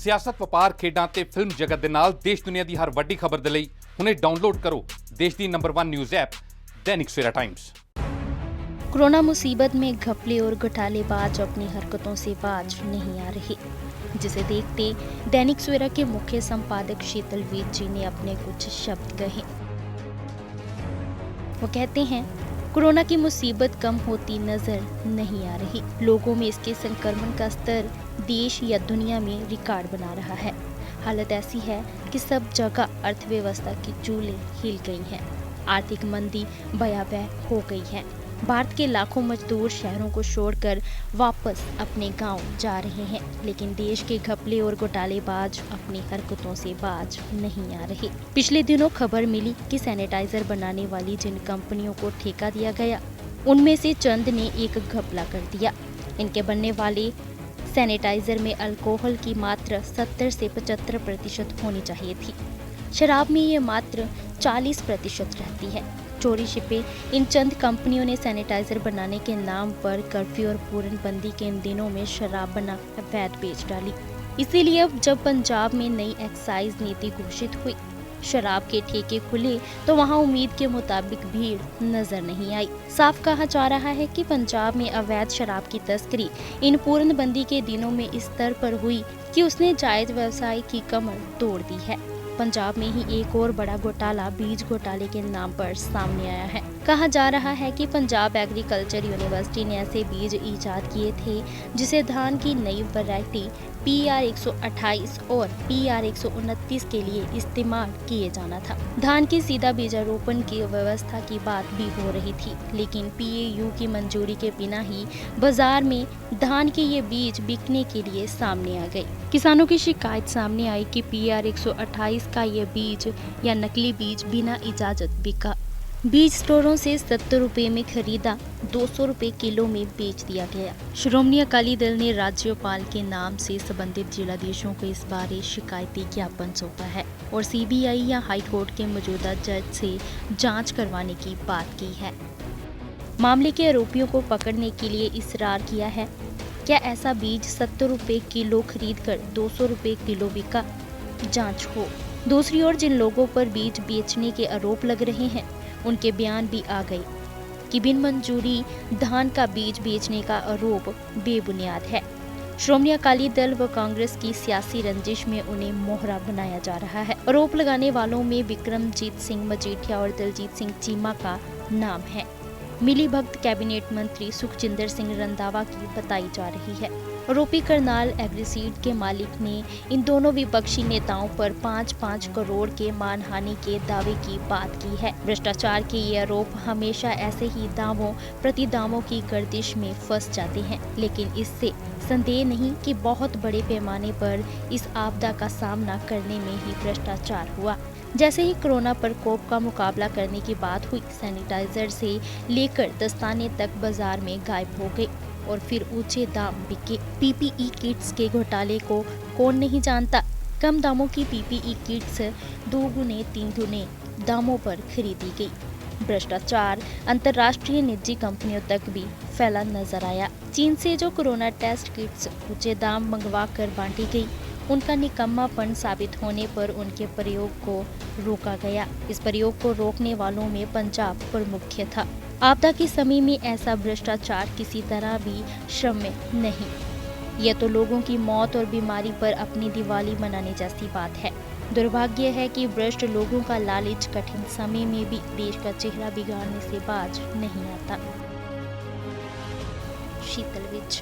ਸਿਆਸਤ, ਵਪਾਰ, ਖੇਡਾਂ ਤੇ ਫਿਲਮ ਜਗਤ ਦੇ ਨਾਲ ਦੇਸ਼ ਦੁਨੀਆ ਦੀ ਹਰ ਵੱਡੀ ਖਬਰ ਦੇ ਲਈ ਹੁਣੇ ਡਾਊਨਲੋਡ ਕਰੋ देश की number 1 news app Dainik Savera times. Corona मुसीबत में घपले और घोटालेबाज अपनी हरकतों से बाज नहीं आ रहे, जिसे देखते दैनिक सवेरा के मुख्य संपादक शीतलवीर जी ने अपने कुछ शब्द कहे। वो कहते हैं, कोरोना की मुसीबत कम होती नजर नहीं आ रही। लोगों में इसके संक्रमण का स्तर देश या दुनिया में रिकॉर्ड बना रहा है। हालत ऐसी है कि सब जगह अर्थव्यवस्था की चूलें हिल गई हैं। आर्थिक मंदी भयावह हो गई है। भारत के लाखों मजदूर शहरों को छोड़कर वापस अपने गांव जा रहे हैं, लेकिन देश के घपले और घोटालेबाज अपनी हरकतों से बाज नहीं आ रहे। पिछले दिनों खबर मिली कि सैनिटाइजर बनाने वाली जिन कंपनियों को ठेका दिया गया, उनमें से चंद ने एक घपला कर दिया। इनके बनने वाले सैनिटाइजर में अल्कोहल की मात्रा 70 से 75% होनी चाहिए थी। शराब में ये मात्र 40% रहती है। चोरी छिपे इन चंद कंपनियों ने सैनिटाइजर बनाने के नाम पर कर्फ्यू और पूर्णबंदी के इन दिनों में शराब बना अवैध बेच डाली। इसीलिए अब जब पंजाब में नई एक्साइज नीति घोषित हुई, शराब के ठेके खुले तो वहां उम्मीद के मुताबिक भीड़ नजर नहीं आई। साफ कहा जा रहा है कि पंजाब में अवैध शराब की तस्करी इन पूर्णबंदी के दिनों में इस स्तर पर हुई कि उसने जायज व्यवसाय की कमर तोड़ दी है। पंजाब में ही एक और बड़ा घोटाला बीज घोटाले के नाम पर सामने आया है। कहा जा रहा है कि पंजाब एग्रीकल्चर यूनिवर्सिटी ने ऐसे बीज इजाद किए थे जिसे धान की नई वैरायटी PR 128 और PR 129 के लिए इस्तेमाल किए जाना था। धान की सीधा बीजारोपण की व्यवस्था की बात भी हो रही थी, लेकिन PAU की मंजूरी के बिना ही बाजार में धान के ये बीज बिकने के लिए सामने आ गए। किसानों की शिकायत सामने आई कि PR 128 का ये बीज या नकली बीज बिना इजाजत बिका। बीज स्टोरों से 70 रुपए में खरीदा 200 रुपए किलो में बेच दिया गया। श्रोमणी अकाली दल ने राज्यपाल के नाम से संबंधित जिलाधीशों को इस बारे शिकायती ज्ञापन सौंपा है और CBI या हाई कोर्ट के मौजूदा जज से जांच करवाने की बात की है। मामले के आरोपियों को पकड़ने के लिए इसरार किया है। क्या ऐसा बीज 70 रुपए किलो खरीद कर 200 रुपए किलो बिका? जांच हो। दूसरी ओर जिन लोगों पर बीज बेचने के आरोप लग रहे हैं, उनके बयान भी आ गए कि बिन मंजूरी धान का बीज बेचने का आरोप बेबुनियाद है। श्रोमणी अकाली दल व कांग्रेस की सियासी रंजिश में उन्हें मोहरा बनाया जा रहा है। आरोप लगाने वालों में विक्रमजीत सिंह मजीठिया और दलजीत सिंह चीमा का नाम है। मिली भगत कैबिनेट मंत्री सुखजिंदर सिंह रंधावा की बताई जा रही है। आरोपी करनाल एग्रीसीड के मालिक ने इन दोनों विपक्षी नेताओं पर 5-5 करोड़ के मानहानि के दावे की बात की है। भ्रष्टाचार के ये आरोप हमेशा ऐसे ही दावों प्रतिदावों की गर्दिश में फंस जाते हैं, लेकिन इससे संदेह नहीं कि बहुत बड़े पैमाने पर इस आपदा का सामना करने में ही भ्रष्टाचार हुआ। जैसे ही कोरोना प्रकोप का मुकाबला करने की बात हुई, सैनिटाइजर से लेकर दस्ताने तक बाजार में गायब हो गए और फिर ऊंचे दाम बिके। PPE किट्स के घोटाले को कौन नहीं जानता। कम दामों की PPE किट्स 2 गुने 3 गुने दामों पर खरीदी गई। भ्रष्टाचार अंतर्राष्ट्रीय निजी कंपनियों तक भी फैला नजर आया। चीन से जो कोरोना टेस्ट किट्स ऊंचे दाम मंगवा कर बांटी गई, उनका निकम्मापन साबित होने पर उनके प्रयोग को रोका गया। इस प्रयोग को रोकने वालों में पंजाब प्रमुख था। आपदा के समय में ऐसा भ्रष्टाचार किसी तरह भी क्षम्य नहीं। यह तो लोगों की मौत और बीमारी पर अपनी दिवाली मनाने जैसी बात है। दुर्भाग्य है कि भ्रष्ट लोगों का लालच कठिन समय में भी देश का चेहरा बिगाड़ने से बाज नहीं आता। शीतलवीर।